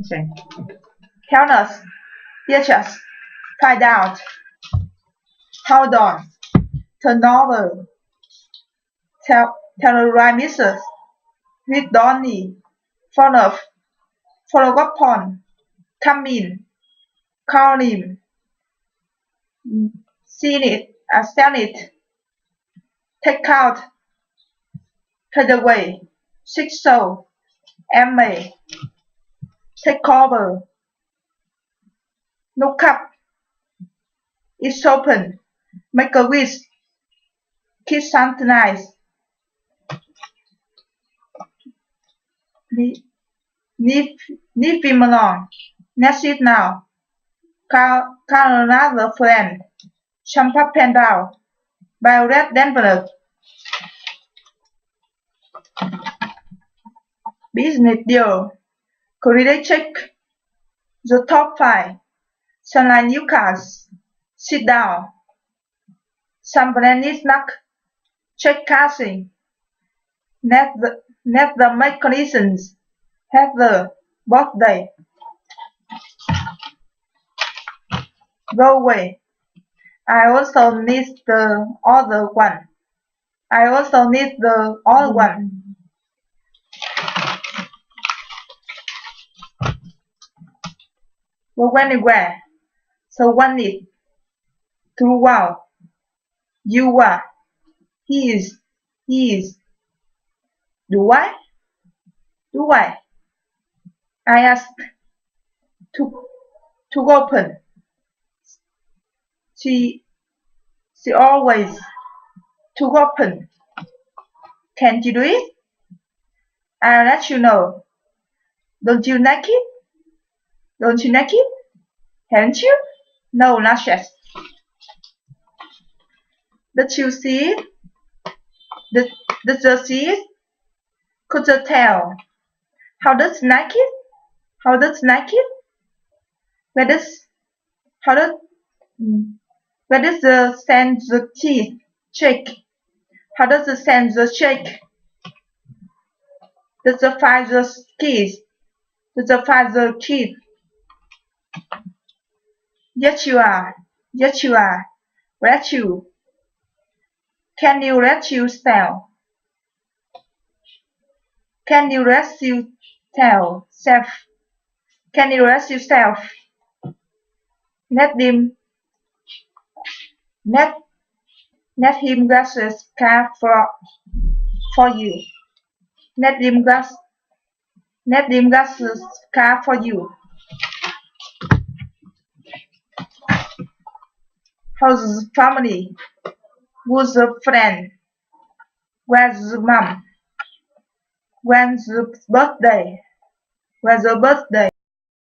Okay. Count us. Teach us. Find out. Hold on. Turn over. Terrorize us. With Donny. Follow up on. Come in. Call him. Seen it. Stand it. Take out. Take away. Six so. MA. Take cover. Look up. It's open. Make a wish. Kiss something nice. Leave him alone. That's it now. Call another friend. Jump up and down. By red envelope. Business deal. Credit check. The top 5. Sunlight new cars. Sit down. Some brand snack. Check casting. Net the mechanisms. Have the birthday. Go away. I also need the other one. Go anywhere. So one it. Throughout. You are. He is. Do I? I ask to open. She always to open. Can you do it? I'll let you know. Don't you like it? Haven't you? No, not yet. Did you see it? Did you see it? Could you tell? How does it like it? Where does the send the teeth shake? How does the send the shake? Does the find the keys? Does the find the teeth? Yes you are. Let you. Can you let you tell? Can you rest yourself? Let him gas his car for you. Let him gas his car for you. How's the family? Who's the friend? Where's the mom? When's the birthday?